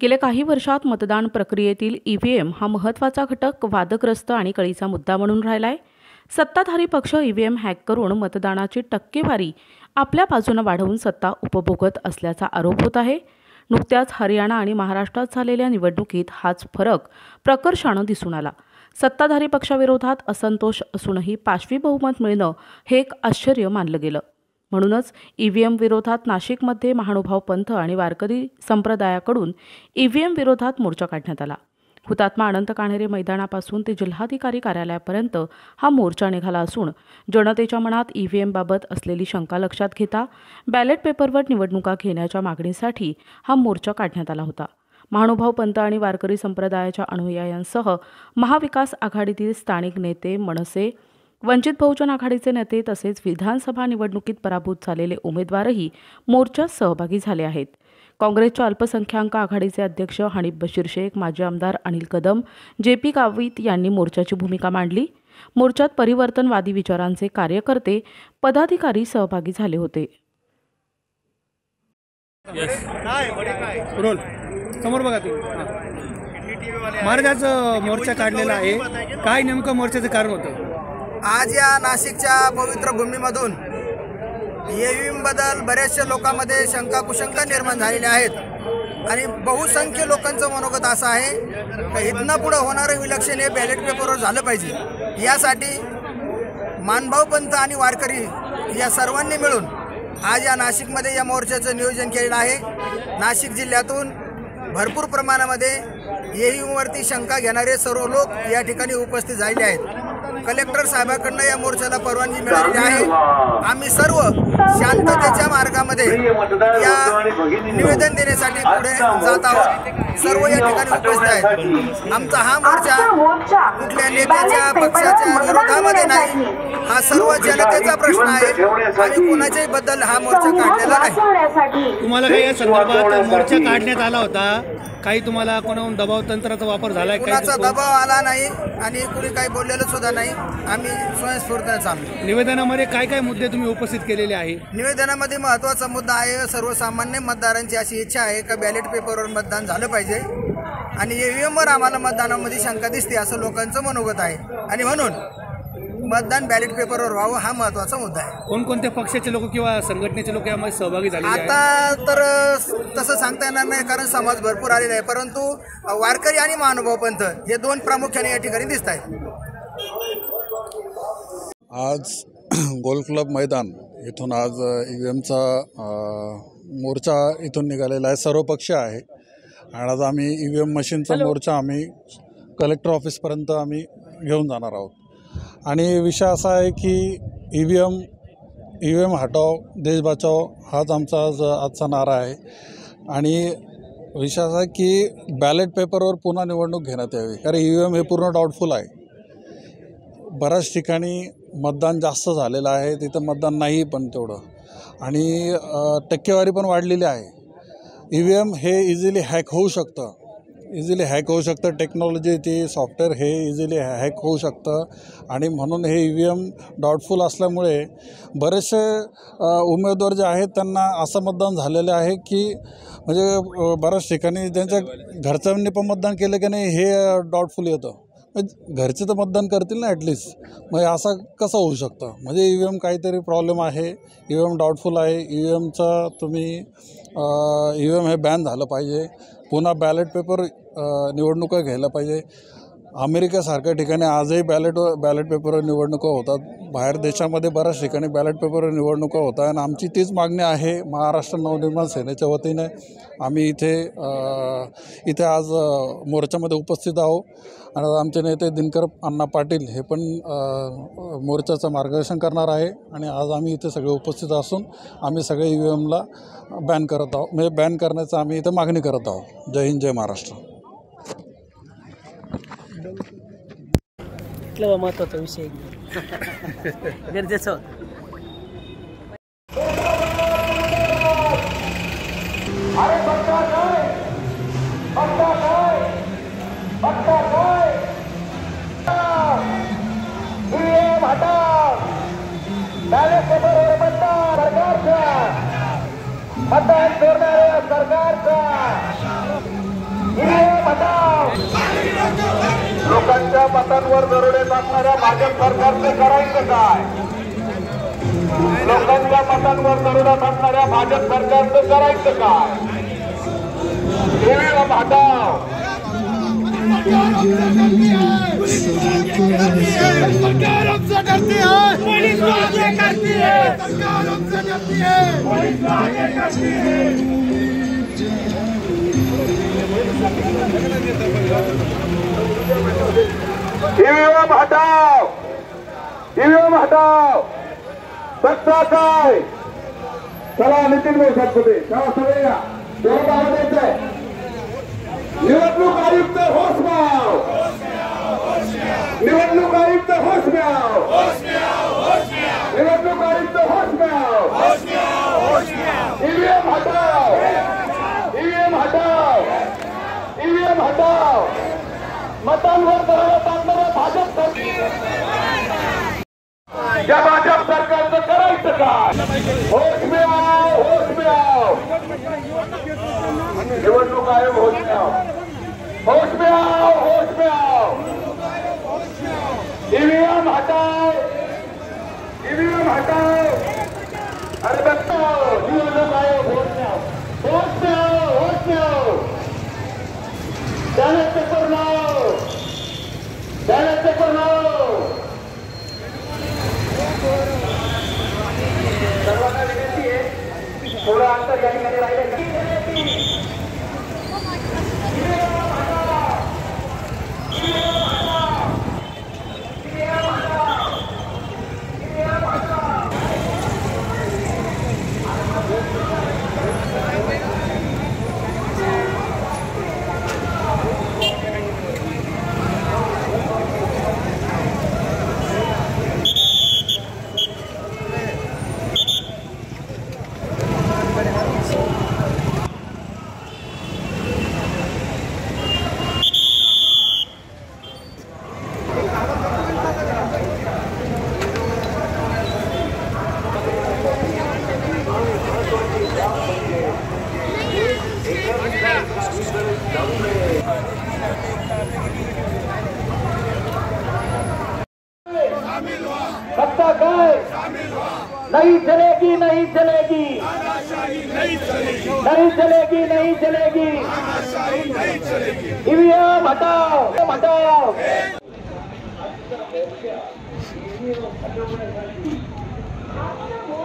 गेल्या काही वर्षात मतदान प्रक्रियेतील ईव्हीएम हा महत्त्वाचा घटक वादग्रस्त आणि कळीचा मुद्दा म्हणून राहिलाय। सत्ताधारी पक्ष ईव्हीएम हॅक करून मतदानाची टक्केवारी आपल्या बाजूने वाढवून सत्ता उपभोगत असल्याचा आरोप होत आहे। नुकत्याच हरियाणा आणि महाराष्ट्रात झालेल्या निवडणुकीत हाच फरक प्रकर्षाने दिसून आला। सत्ताधारी पक्षाविरोधात असंतोष असूनही 5वी बहुमत मिळणं हे एक आश्चर्य मानलं गेलं। म्हणूनच ईव्हीएम विरोधात नाशिकमध्ये महानुभाव पंथ आणि वारकरी संप्रदायाकडून ईव्हीएम विरोधात मोर्चा काढण्यात आला। हुतात्मा अनंत कान्हेरे मैदानापासून ते जिल्हाधिकारी कार्यालयापर्यंत हा मोर्चा निघाला असून जनतेच्या मनात ईव्हीएम बाबत असलेली शंका लक्षात घेता बॅलेट पेपरवर निवडणुका घेण्याच्या मागणीसाठी हा मोर्चा काढण्यात आला होता। महानुभाव पंथ आणि वारकरी संप्रदायाच्या अनुयायांसह महाविकास आघाडीतील स्थानिक नेते, मनसे, वंचित बहुजन आघाडीचे नेते तसेच विधानसभा निवडणुकीत पराभूत झालेले उमेदवारही मोर्चात सहभागी झाले आहेत। काँग्रेसच्या अल्पसंख्याक आघाडीचे अध्यक्ष हनीफ बशीर शेख, माजी आमदार अनिल कदम, जेपी गावित यांनी मोर्चाची भूमिका मांडली। मोर्चात परिवर्तनवादी विचारांचे कार्यकर्ते, पदाधिकारी सहभागी झाले होते। समोर बघा तुम्ही महाराजांचा मोर्चा काढलेला आहे, काय नेमकं मोर्चाचं कारण होतं? आज या नाशिकच्या पवित्र भूमीमधून ईव्हीएम बद्दल बऱ्याचशा लोकांमध्ये शंका कुशंका निर्माण झालेल्या आहेत आणि बहुसंख्य लोकांचं मनोगत असं आहे की इथनं पुढे होणारं इलेक्शन हे बॅलेट पेपरवर झालं पाहिजे। यासाठी मानभाव पंथ आणि वारकरी या सर्वांनी मिळून आज या नाशिकमध्ये या मोर्चाचं नियोजन केलेलं आहे। नाशिक जिल्ह्यातून भरपूर प्रमाणामध्ये ईव्हीएमवरती शंका घेणारे सर्व लोक या ठिकाणी उपस्थित झालेले आहेत। कलेक्टर साहेबांकडून या मोर्चाला परवानगी मिळालेली आहे। आम्ही सर्व शांततेच्या मार्गामध्ये या निवेदन देण्यासाठी पुढे जात आहोत। सर्व या ठिकाणी उपस्थित आहेत। आमचा हा मोर्चा कुठल्या नेत्याच्या पक्षाच्या विरोधामध्ये नाही, हा सर्व जनतेचा प्रश्न आहे। आम्ही कोणाच्याही बद्दल हा मोर्चा काढलेला नाही। तुम्हाला काही या संदर्भात मोर्चा काढण्यात आला होता, काही तुम्हाला कोणाहून दबाव तंत्राचा वापर झालाय? कोणाचा दबाव आला नाही आणि कुणी काही बोललेलं सुद्धा नाही। आम्ही स्वयंस्फूर्तीने चाललो। निवेदनामध्ये काय काय मुद्दे तुम्ही उपस्थित केलेले आहे? निवेदनामध्ये महत्त्वाचा मुद्दा आहे, सर्वसामान्य मतदारांची अशी इच्छा आहे की बॅलेट पेपरवर मतदान झालं पाहिजे आणि ईव्हीएमवर आम्हाला मतदानामध्ये शंका दिसते असं लोकांचं मनोगत आहे आणि म्हणून मतदान बॅलेट पेपरवर व्हावं हा महत्त्वाचा मुद्दा आहे। कोणकोणत्या पक्षाचे लोक किंवा संघटनेचे लोक यामध्ये सहभागी झाले? आता तर तसं सांगता येणार नाही कारण समाज भरपूर आलेला आहे, परंतु वारकरी आणि महानुभाव पंथ हे दोन प्रामुख्याने या ठिकाणी दिसत आहेत। आज गोल क्लब मैदान इथून आज ईव्हीएमचा मोर्चा इथून निघालेला आहे, सर्वपक्ष आहे आणि आज आम्ही ईव्हीएम मशीनचा मोर्चा आम्ही कलेक्टर ऑफिसपर्यंत आम्ही घेऊन जाणार आहोत। आणि विषय असा आहे की ईव्हीएम हटाओ देश बचाओ हाच आमचा आजचा नारा आहे आणि विषय असा आहे की बॅलेट पेपरवर पुन्हा निवडणूक घेण्यात यावी, कारण ईव्हीएम हे पूर्ण डाऊटफुल आहे। बऱ्याच ठिकाणी मतदान जास्त झालेलं आहे, तिथं मतदान नाही पण तेवढं आणि टक्केवारी पण वाढलेली आहे। ईव्हीएम हे इझिली हॅक होऊ शकतं, टेक्नॉलॉजी ती सॉफ्टवेअर हे इझिली हॅक होऊ शकतं आणि म्हणून हे ईव्हीएम डाऊटफुल असल्यामुळे बरेचसे उमेदवार जे आहेत त्यांना असं मतदान झालेलं आहे की म्हणजे बऱ्याच ठिकाणी त्यांच्या घरच्यांनी पण मतदान केलं की नाही हे डाऊटफुल येतं। घरचे तर मतदान करतील ना ॲटलिस्ट, म्हणजे असं कसं होऊ शकतं? म्हणजे ईव्हीएम काहीतरी प्रॉब्लेम आहे, ईव्हीएम डाऊटफुल आहे। ईव्हीएमचा तुम्ही ईव्हीएम हे बॅन झालं पाहिजे, पुन्हा बॅलेट पेपर निवडणुका घ्यायला पाहिजे। अमेरिकेसारख्या ठिकाणी आजही बॅलेट पेपरवर निवडणुका होतात, बाहेर देशामध्ये बऱ्याच ठिकाणी बॅलेट पेपरवर निवडणुका होतात आणि आमची तीच मागणी आहे। महाराष्ट्र नवनिर्माण सेनेच्या वतीने आम्ही इथे आज मोर्चामध्ये उपस्थित आहोत आणि आमचे नेते दिनकर अण्णा पाटील हे पण मोर्चाचं मार्गदर्शन करणार आहे आणि आज आम्ही इथे सगळे उपस्थित असून आम्ही सगळे ईव्हीएमला बॅन करत आहोत, म्हणजे बॅन करण्याचं आम्ही इथं मागणी करत आहोत। जय हिंद, जय महाराष्ट्र। महत्त्वाचा विषय गरजेचं मतदान करणाऱ्या सरकारचा लोकांच्या मतांवर दरोडे टाकणाऱ्या भाजप सरकारचं करायचं काय? लोकांच्या मतांवर दरोडा टाकणाऱ्या भाजप सरकारचं करायचं काय? ईव्हीएम हटाव. सरकार हमसे करती है, पुलिस वाले करती है, सरकार हमसे करती है, पुलिस वाले करती है. ईव्हीएम हटाव. ईव्हीएम हटाव. सत्ता काय? चला नितीन भाऊ सातपुते, चला सगळे या. जोरात आवाज द्यायचा आहे. निवडणूक आयुक्त होश में आओ. निवडणूक आयुक्त होश में आओ. निवडणूक आयुक्त होश में आओ. ईव्हीएम हटाओ. ईव्हीएम हटाओ. ईव्हीएम हटाओ. मतांवर दरोडा टाकणाऱ्या भाजप या भाजप सरकारचं करायचं काय? होश में आओ. होश में आओ. निवडणूक आयोग होश में आओ. होश में आओ. होश में आओ. ईवीएम हटाओ. ईवीएम हटाओ. अरे बच्चों, निवडणूक आयोग होश में आओ. होश में आओ. होश में आओ. बैलेट पेपर लाओ. बैलेट पेपर लाओ. सर्वांना विनंती आहे, थोडं अंतर या ठिकाणी राहिले. सत्ता काय? नहीं चलेगी. नहीं चलेगी. नहीं चलेगी. नहीं चलेगी. ईवीएम हटाओ. हटाओ.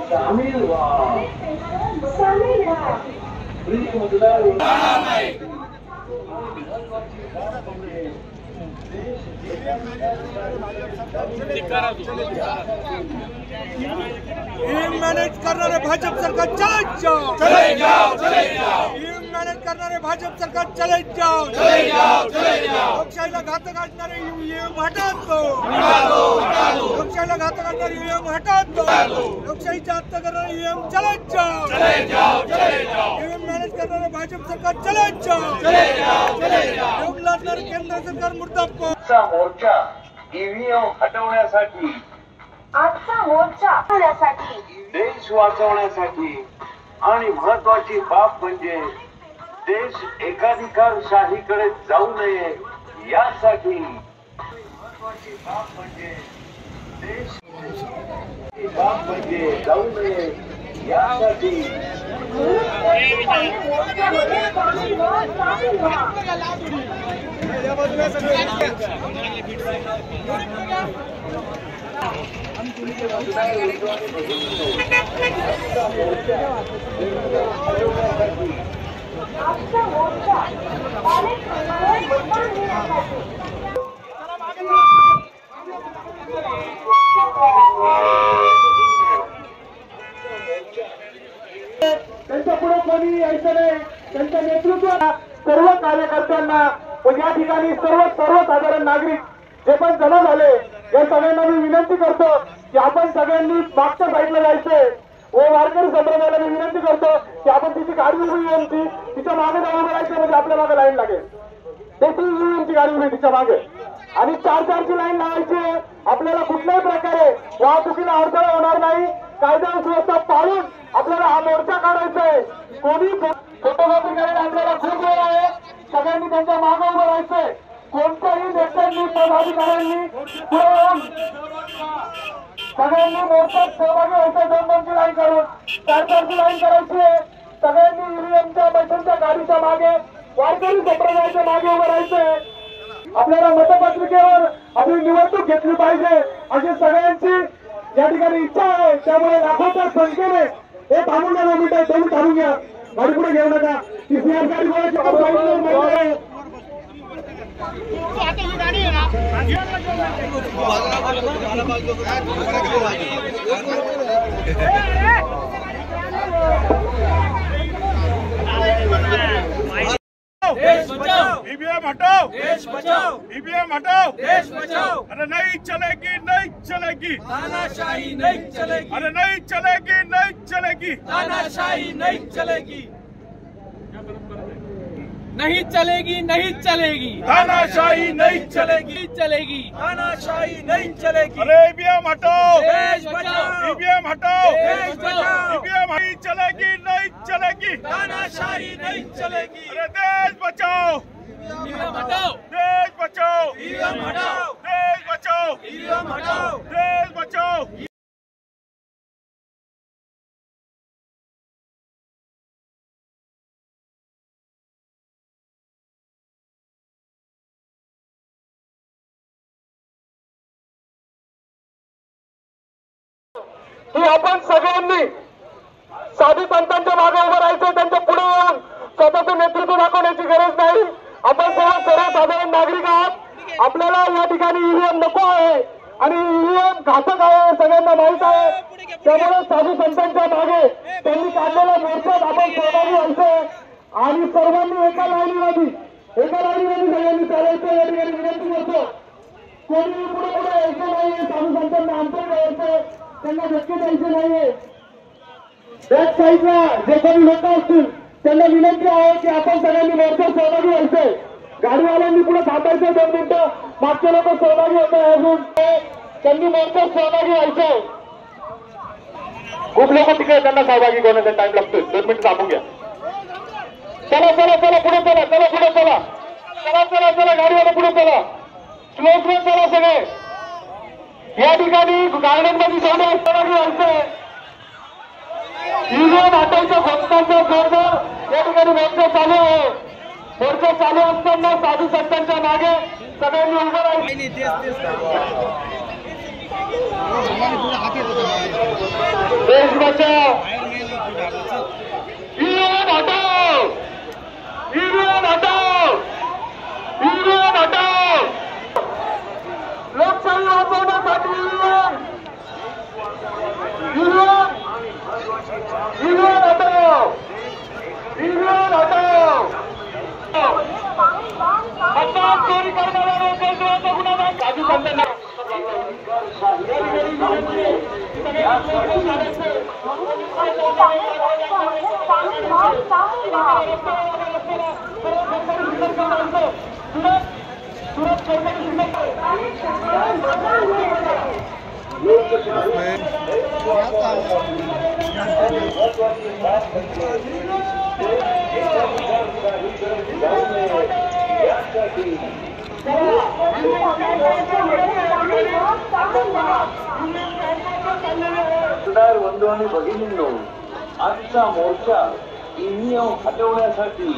शामिल व्हा. मॅनेज करणारे भाजप सरकार चले जाओ. मॅनेज करणारे भाजप सरकार चले जाओ. लोकशाहीला घातक असणारे ईव्हीएम हटातो. लोकशाहीला घातक असणारे ईव्हीएम हटातो. लोकशाहीची हत्या करणारे ईव्हीएम चले जाओ. ईव्हीएम मॅनेज करणारे भाजप सरकार चले जाओ. योग लढणारे केंद्र सरकार मुर्दाबाद. मोर्चा ईव्हीएम हटवण्यासाठी, आजचा मोर्चा होण्यासाठी, देश वाचवण्यासाठी आणि महत्वाची बाब म्हणजे देश एकाधिकारशाहीकडे जाऊ नये यासाठी. महत्वाची बाब म्हणजे देश जाऊ नये यासाठी. आजचा मोर्चा मतदान घेण्यासाठी. त्यांच्या पुढे कोणी यायचं नाही. त्यांच्या नेतृत्वाला सर्व कार्यकर्त्यांना व या ठिकाणी सर्वसाधारण नागरिक जे पण जमा झाले या सगळ्यांना मी विनंती करतो की आपण सगळ्यांनी मागच्या साईडला जायचंय. व वारकरी संप्रदायाला मी विनंती करतो की आपण तिची गाडी उभी होती तिच्या मागे जाऊन राहायचं म्हणजे आपल्या मागे लाईन लागेल. देखील गाडी उभी तिच्या मागे आणि 4-4ची लाईन लावायची. आपल्याला कुठल्याही प्रकारे वाहतुकीला अडथळा होणार नाही. कायदा सुव्यवस्था पाळून आपल्याला हा मोर्चा काढायचा आहे. कोणी फोटोग्राफी करायला आपल्याला खूप वेळ आहे. सगळ्यांनी त्यांच्या मागे उभं राहायचंय. कोणत्याही नेत्यांनी पदाधिकाऱ्यांनी पुढे येऊन सगळ्यांनी मोर्चात सहभागी व्हायचं. 2-2ची लाईन करून 4-4ची लाईन करायची आहे. सगळ्यांनी ईव्हीएमच्या बैठकच्या गाडीच्या मागे वारकरी संप्रदायाच्या मागे उभं राहायचंय. आपल्याला मतपत्रिकेवर आपली निवडणूक घेतली पाहिजे अशी सगळ्यांची या ठिकाणी इच्छा आहे. त्यामुळे लाखोच्या संख्येने हे थांबून घ्या. 2 मिनिटं तुम्ही थांबून घ्या. गाडी पुढे घेऊ नका. ती सीआर गाडी बोलायची. देश बचाओ, ईवीएम हटाओ, देश बचाओ, ईवीएम हटाओ, देश बचाओ। अरे नहीं चलेगी, नहीं चलेगी, तानाशाही नहीं चलेगी। अरे नहीं चलेगी, नहीं चलेगी, तानाशाही नहीं चलेगी, नहीं चलेगी, नहीं चलेगी, तानाशाही नहीं चलेगी, चलेगी, तानाशाही नहीं चलेगी। अरे ईवीएम हटाओ, देश बचाओ, ईवीएम हटाओ, देश बचाओ, ईवीएम नहीं चलेगी, नहीं चलेगी, तानाशाही नहीं चलेगी। अरे देश बचाओ, ईवीएम हटाओ, देश बचाओ, ईवीएम हटाओ, देश बचाओ, ईवीएम हटाओ, देश बचाओ। ही आपण सगळ्यांनी साधू संतांच्या मागे उभं राहायचं. त्यांच्या पुढे येऊन स्वतःचं नेतृत्व दाखवण्याची गरज नाही. आपण सर्वसाधारण नागरिक आहात. आपल्याला या ठिकाणी ईव्हीएम नको आहे आणि ईव्हीएम घातक आहे सगळ्यांना माहित आहे. त्यामुळे साधू संतांच्या मागे त्यांनी काढलेल्या मोर्चात आपण सहभागी व्हायचंय आणि सर्वांनी एका लाईनीमध्ये सगळ्यांनी चालायचं. या ठिकाणी विनंती करतो. कोणी पुढे पुढे यायचं नाहीये. साधू संतांना अंतर द्यायचं, त्यांना धक्के द्यायचे नाहीये. बॅक साईडला जे काही लोक असतील त्यांना विनंती आहे की आपण सगळ्यांनी मोर्चात सहभागी व्हायचंय. गाडीवाल्यांनी पुढे थांबायचं 2 मिनिटं. मागचे लोक सहभागी होत आहे अजून, त्यांनी मोर्चात सहभागी व्हायचंय. खूप लोक तिकडे त्यांना सहभागी करण्याचा टाइम लागतोय. 2 मिनिटं थांबून घ्या. चला चला चला पुढे चला, चला पुढे चला, चला चला चला गाडीवाला पुढे चला, स्लो स्लो चला सगळे. या ठिकाणी गार्डनमध्ये सहभागी व्हायचंय. ईव्हीएम हटायच्या घोषणांचा जोरदार या ठिकाणी मोर्चा चालू आहे. मोर्चा चालू असताना साधू संतांच्या मागे सगळ्यांनी उभं राहायचं. देश बचाओ, ईव्हीएम हटाओ, ईव्हीएम हटाओ, ईव्हीएम हटाओ. लोकशाही वाचवण्यासाठी ईव्हीएम हटाओ, ईव्हीएम हटाओ. मतदान चोरी करणाऱ्या देशद्रोहाचा गुन्हा दाखल. साधू संतांना बंधू आणि भगिनींनो, आजचा मोर्चा ईव्हीएम हटवण्यासाठी,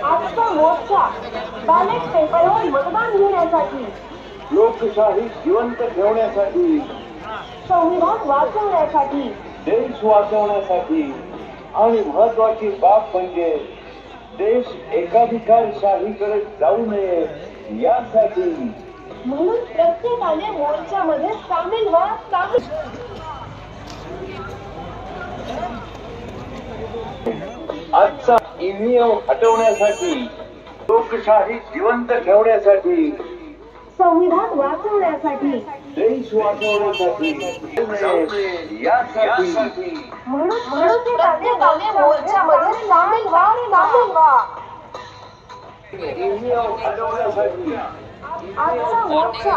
आजचा मोर्चा बॅलेट पेपरवर मतदान घेण्यासाठी, लोकशाही जिवंत ठेवण्यासाठी, संविधान वाचवण्यासाठी, देश वाचवण्यासाठी आणि महत्वाची बाब म्हणजे देश एकाधिकारशाहीकडे जाऊ नये यासाठी. म्हणून प्रत्येकाने मोर्चामध्ये सामील व्हा. आजचा ईव्हीएम हटवण्यासाठी, लोकशाही जिवंत ठेवण्यासाठी, संविधान वाचवण्यासाठी, देश वाचवण्यासाठी यासाठी. म्हणून प्रत्येकाने मोर्चामध्ये सामील व्हा. ईव्हीएम हटवण्यासाठी आजचा मोर्चा.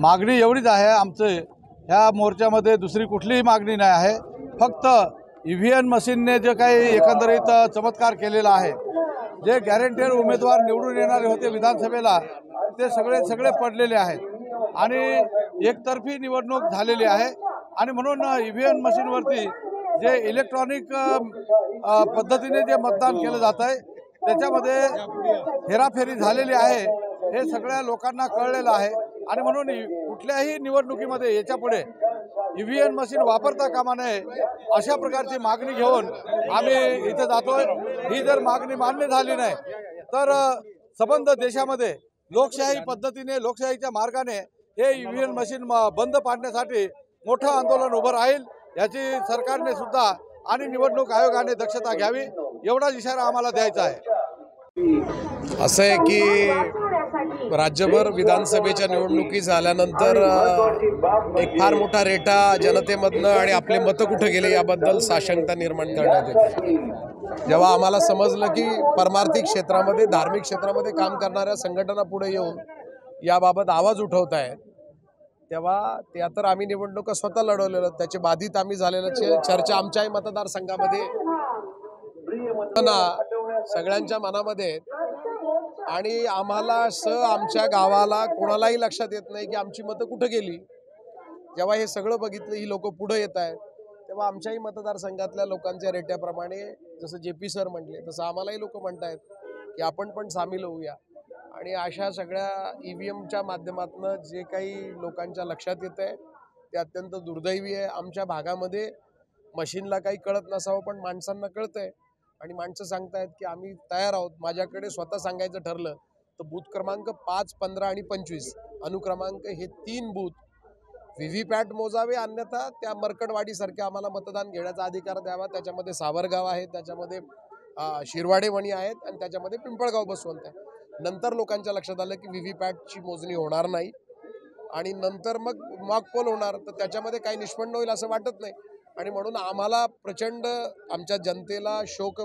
मागणी एवढीच आहे. आमचं ह्या मोर्चामध्ये दुसरी कुठलीही मागणी नाही आहे. फक्त EVM मशीनने जे काही एकंदरीत चमत्कार केलेला आहे, जे गॅरंटेड उमेदवार निवडून येणारे होते विधानसभेला ते सगळे पडलेले आहेत आणि एकतर्फी निवडणूक झालेली आहे आणि म्हणून EVM मशीनवरती जे इलेक्ट्रॉनिक पद्धतीने जे मतदान केलं जात आहे त्याच्यामध्ये हेराफेरी झालेली आहे हे सगळ्या लोकांना कळलेलं आहे आणि म्हणून कुठल्याही निवडणुकीमध्ये याच्यापुढे EVM मशीन वापरता कामा नये अशा प्रकारची मागणी घेऊन आम्ही इथे जातोय। ही जर मागणी मान्य झाली नाही तर संबंध देशामध्ये लोकशाही पद्धतीने लोकशाहीच्या मार्गाने हे EVM मशीन बंद पाडण्यासाठी मोठं आंदोलन उभं राहील याची सरकारने सुद्धा आणि निवडणूक आयोगाने दक्षता घ्यावी एवढाच इशारा आम्हाला द्यायचा आहे। असं आहे की राज्यभर विधानसभेच्या निवडणुकी झाल्यानंतर एक फार मोठा रेटा जनतेमधनं आणि आपले मतं कुठे गेले याबद्दल साशंकता निर्माण करण्यात येते। जेव्हा आम्हाला समजलं की परमार्थिक क्षेत्रामध्ये धार्मिक क्षेत्रामध्ये काम करणाऱ्या संघटना पुढे येऊन याबाबत आवाज उठवत आहेत तेव्हा त्या तर आम्ही निवडणुका स्वतः लढवलेलो त्याचे बाधित आम्ही झालेल्या चर्चा आमच्याही मतदारसंघामध्ये सगळ्यांच्या मनामध्ये आणि आम्हाला आमच्या गावाला कोणालाही लक्षात येत नाही की आमची मतं कुठे गेली। जेव्हा हे सगळं बघितलं ही लोक पुढे येत आहेत तेव्हा आमच्याही मतदारसंघातल्या लोकांच्या रेट्याप्रमाणे जसं JP सर म्हटले तसं आम्हालाही लोक म्हणतायत की आपण पण सामील होऊया आणि अशा सगळ्या EVMच्या माध्यमातून जे काही लोकांच्या लक्षात येत आहे ते अत्यंत दुर्दैवी आहे। आमच्या भागामध्ये मशीनला काही कळत नसावं पण माणसांना कळतं आहे आणि माणसं सांगतायत की आम्ही तयार आहोत। माझ्याकडे स्वतः सांगायचं ठरलं तर बूथ क्रमांक 5, 15 आणि 25 अनुक्रमांक हे 3 बूथ VVPAT मोजावे अन्यथा त्या मरकडवाडीसारख्या आम्हाला मतदान घेण्याचा अधिकार द्यावा। त्याच्यामध्ये सावरगाव आहे, त्याच्यामध्ये शिरवाडे वणी आहेत आणि त्याच्यामध्ये पिंपळगाव बसवंत आहे। नंतर लोकांच्या लक्षात आलं की VVPATची मोजणी होणार नाही आणि नंतर मग मॉक पोल होणार तर त्याच्यामध्ये काही निष्पन्न होईल असं वाटत नाही आणि म्हणून आम्हाला प्रचंड आमच्या जनतेला शोक